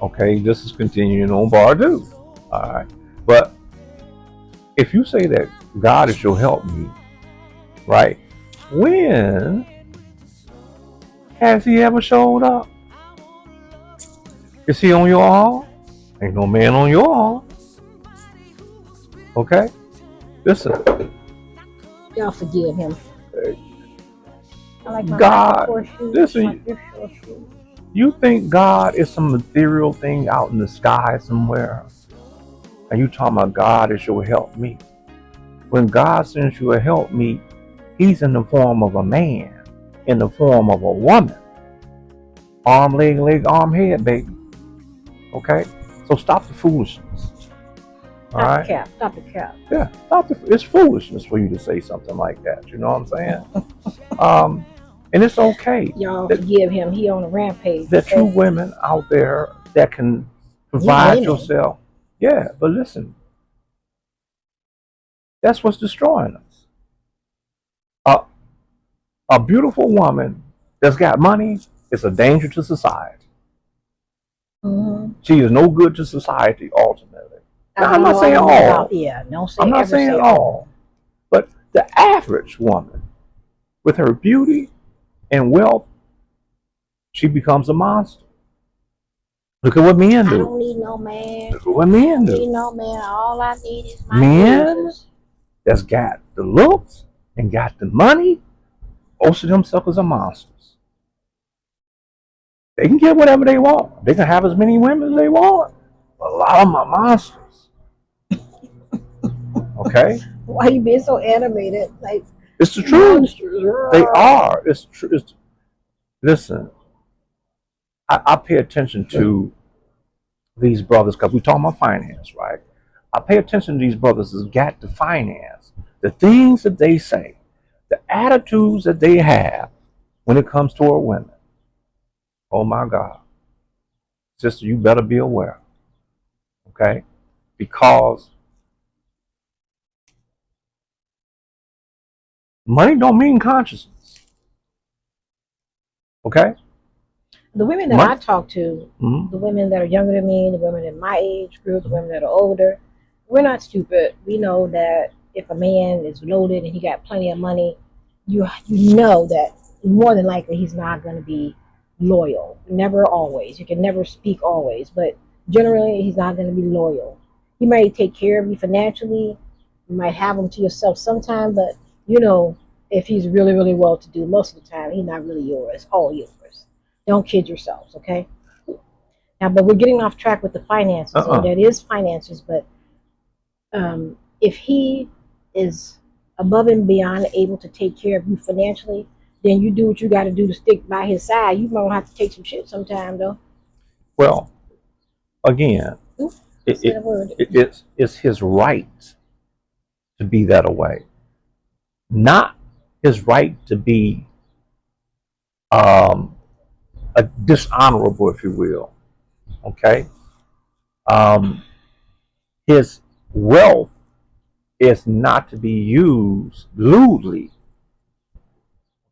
Okay, this is continuing on Bardu. All right, but if you say that God is your helpmeet, right? When has He ever showed up? Is He on your arm? Ain't no man on your arm. Okay, listen. Y'all forgive him. I like my God, horseshoes, listen. my thrift store shoes. You think God is some material thing out in the sky somewhere, and you talking about God is your helpmeet? When God sends you a helpmeet, He's in the form of a man, in the form of a woman. Arm, leg, arm, head, baby. Okay? So stop the foolishness. All Stop the right? cap. Stop the cap. Yeah, stop the. It's foolishness for you to say something like that. You know what I'm saying? And it's okay. Y'all forgive him. He on a rampage. That you women out there that can provide yourself. Yeah, but listen, that's what's destroying us. A beautiful woman that's got money is a danger to society. Mm-hmm. She is no good to society ultimately. Now, I'm not saying all. I'm not saying all. But the average woman, with her beauty and wealth, she becomes a monster. Look at what men do. I don't need no man. Look at what men do. I don't need no man. All I need is my men that's got the looks and got the money, most of them suckers are monsters. They can get whatever they want. They can have as many women as they want. But a lot of them are monsters. Okay? Why you being so animated? Like, it's the truth. They are. It's true. Listen, I pay attention to these brothers because we talking about finance, right? I pay attention to these brothers that's got the finance, the things that they say, the attitudes that they have when it comes toward women. Oh my God. Sister, you better be aware. Okay? Because money don't mean consciousness. Okay? The women that I talk to, the women that are younger than me, the women in my age group, the women that are older, we're not stupid. We know that if a man is loaded and he got plenty of money, you know that more than likely he's not going to be loyal. Never always. You can never speak always, but generally he's not going to be loyal. He might take care of you financially. You might have him to yourself sometime, but you know, if he's really, really well to do, most of the time he's not really yours, all yours. Don't kid yourselves, okay? Now, but we're getting off track with the finances. And that is finances, but if he is above and beyond able to take care of you financially, then you do what you got to do to stick by his side. You might have to take some shit sometime, though. Well, again, it's his right to be that way, not his right to be dishonorable, if you will. Okay? His wealth is not to be used lewdly.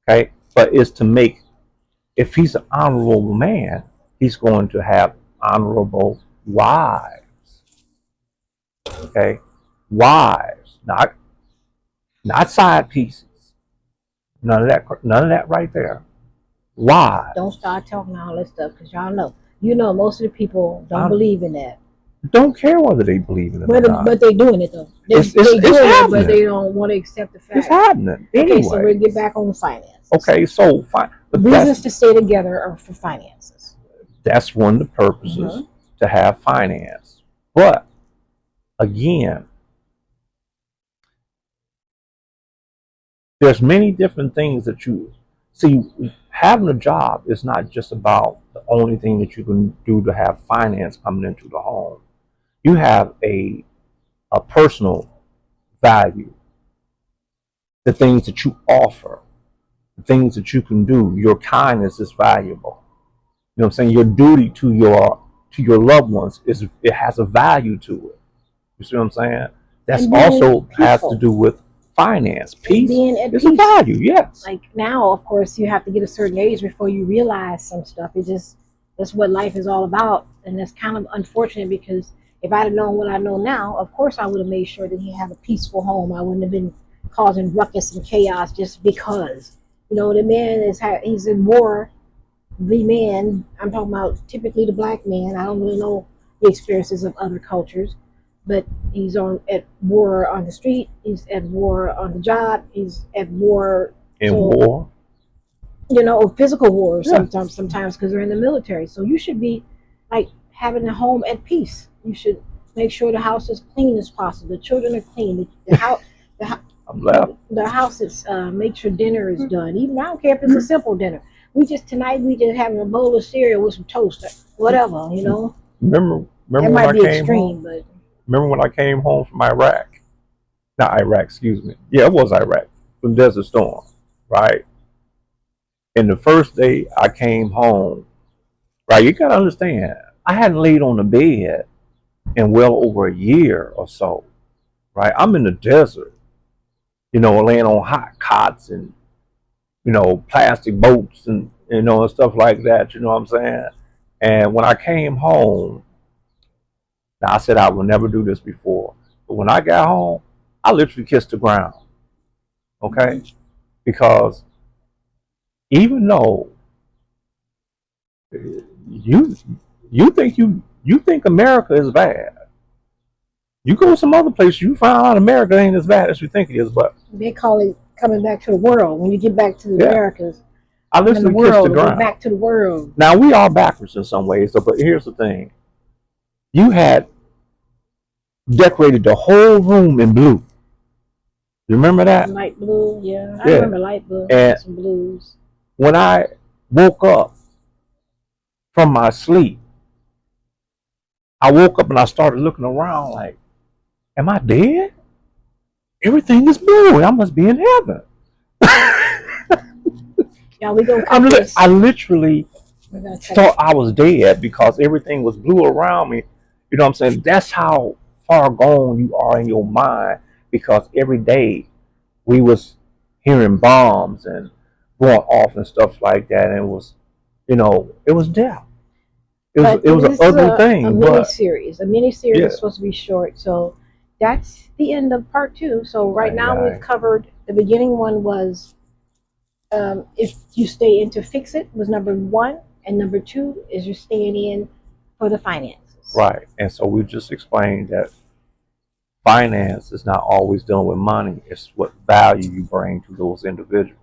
Okay? But is to make, if he's an honorable man, he's going to have honorable wives. Okay? Wives, not side pieces. None of that right there. Why? Don't start talking all that stuff because y'all know. You know, most of the people don't believe in that. Don't care whether they believe in it or not. But they're doing it though. It's doing it, but they don't want to accept the fact. It's happening. Anyway. Okay, so we'll get back on the finances. Okay, so fine. The reasons to stay together are for finances. That's one of the purposes to have finance. But again, there's many different things that you see. Having a job is not just about the only thing that you can do to have finance coming into the home. You have a personal value. The things that you offer, the things that you can do, your kindness is valuable. You know what I'm saying? Your duty to your loved ones it has a value to it. You see what I'm saying? That's also has to do with finance. Peace is a value, yes. Like now, of course, you have to get a certain age before you realize some stuff. That's what life is all about and that's kind of unfortunate because if I'd have known what I know now, of course I would have made sure that he had a peaceful home. I wouldn't have been causing ruckus and chaos just because. The man he's in war. The man, I'm talking about typically the black man. I don't really know the experiences of other cultures, but he's at war on the street. He's at war on the job. He's at war in war. Physical war sometimes because they're in the military. So you should be like having a home at peace. You should make sure the house is clean as possible. The children are clean. The house, the house is make sure dinner is done. Even I don't care if it's a simple dinner. Tonight we just having a bowl of cereal with some toast, whatever. Remember that might be extreme, but remember when I came home from Iraq? Not Iraq, excuse me. Yeah, it was Iraq from Desert Storm, right? And the first day I came home, right, you gotta understand, I hadn't laid on the bed in well over a year or so, right? I'm in the desert, laying on hot cots and, plastic boats and, and stuff like that, you know what I'm saying? And when I came home, now I said I would never do this before, but when I got home, I literally kissed the ground, okay? Because even though you you think America is bad. You go some other place, you find out America ain't as bad as you think it is. But they call it coming back to the world. When you get back to the Americas, I literally kissed the ground. Back to the world. Now we are backwards in some ways, but here's the thing: you had decorated the whole room in blue. You remember that? Light blue, yeah. I remember light blue and some blues. When I woke up from my sleep, I woke up and I started looking around like, am I dead? Everything is blue. I must be in heaven. Yeah, we gonna I literally thought I was dead because everything was blue around me. You know what I'm saying? That's how far gone you are in your mind, because every day we was hearing bombs and going off and stuff like that, and it was death. It was an ugly thing. A mini series. A mini series is supposed to be short, so that's the end of part 2. So right now we've covered the beginning. One was if you stay in to fix it was number 1, and number 2 is you're staying in for the finances. Right, and so we just explained that finance is not always dealing with money. It's what value you bring to those individuals.